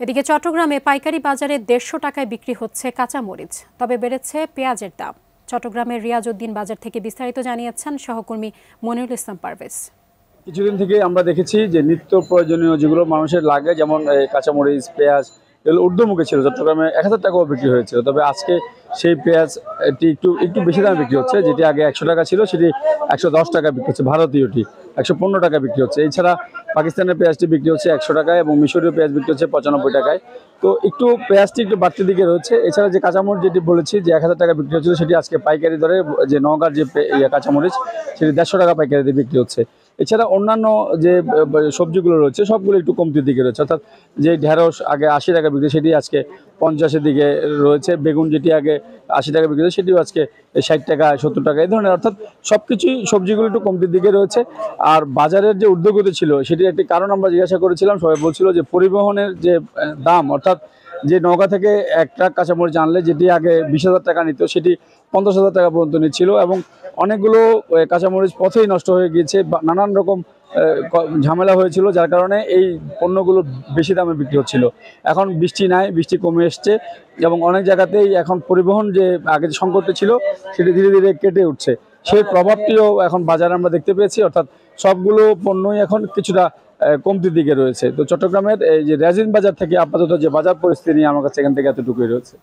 এদিকে চট্টগ্রামে পাইকারি বাজারে ১৫০ টাকায় বিক্রি হচ্ছে কাঁচামরিচ, তবে বেড়েছে পেঁয়াজের দাম। চট্টগ্রামের রিয়াজউদ্দিন বাজার থেকে বিস্তারিত জানিয়েছেন সহকর্মী মনিরুল ইসলাম পারভেজ। কিছুদিন থেকে আমরা দেখেছি যে নিত্য প্রয়োজনীয় যেগুলো মানুষের লাগে, যেমন কাঁচামরিচ, পেঁয়াজ, এগুলো ঊর্ধ্বমুখী ছিল। চট্টগ্রামে ১,০০০ টাকাও বিক্রি হয়েছিল, তবে আজকে সেই পেঁয়াজ একটু বেশি দামে বিক্রি হচ্ছে। যেটি আগে ১০০ টাকা ছিল সেটি ১১০ টাকা বিক্রি হচ্ছে, ভারতীয়টি ১১৫ টাকা বিক্রি হচ্ছে। এছাড়া পাকিস্তানের পেঁয়াজটি বিক্রি হচ্ছে ১০০ টাকায় এবং মিশরীয় পেঁয়াজ বিক্রি হচ্ছে ৯৫ টাকায়। তো পেঁয়াজটি একটু বাড়তি দিকে রয়েছে। এছাড়া যে কাঁচামরিচ যেটি বলেছি যে ১,০০০ টাকা বিক্রি হচ্ছিল, সেটি আজকে পাইকারি দরে, যে নওগাঁর যে কাঁচামরিচ, সেটি ১৫০ টাকা পাইকারিতে বিক্রি হচ্ছে। এছাড়া অন্যান্য যে সবজিগুলো রয়েছে সবগুলো একটু কমতির দিকে রয়েছে, অর্থাৎ যে ঢেঁড়স আগে ৮০ টাকা বিক্রি, সেটি আজকে ৫০-এর দিকে রয়েছে। বেগুন যেটি আগে ৮০ টাকা বিক্রি হচ্ছে, সেটিও আজকে ৬০ টাকা, ৭০ টাকা, এই ধরনের, অর্থাৎ সবকিছুই সবজিগুলো একটু কমতির দিকে রয়েছে। আর বাজারের যে ঊর্ধ্বগতি ছিল সেটির একটি কারণ আমরা জিজ্ঞাসা করেছিলাম। সবাই বলছিল যে পরিবহনের যে দাম, অর্থাৎ যে নওগাঁ থেকে এক ট্রাক কাঁচামরিচ আনলে যেটি আগে ২০,০০০ টাকা নিত, সেটি ৫০,০০০ টাকা পর্যন্ত নিচ্ছিল এবং অনেকগুলো কাঁচামরিচ পথেই নষ্ট হয়ে গিয়েছে। নানান রকম ঝামেলা হয়েছিল, যার কারণে এই পণ্যগুলো বেশি দামে বিক্রি হচ্ছিল। এখন বৃষ্টি নাই, বৃষ্টি কমে এসছে এবং অনেক জায়গাতেই এখন পরিবহন যে আগে যে সংকটটা ছিল সেটি ধীরে ধীরে কেটে উঠছে। সেই প্রভাবটিও এখন বাজারে আমরা দেখতে পেয়েছি, অর্থাৎ সবগুলো পণ্যই এখন কিছুটা কমতির দিকে রয়েছে। তো চট্টগ্রামের এই যে রিয়াজউদ্দিন বাজার থেকে আপাতত যে বাজার পরিস্থিতি নিয়ে আমার কাছে এখান থেকে এতটুকুই রয়েছে।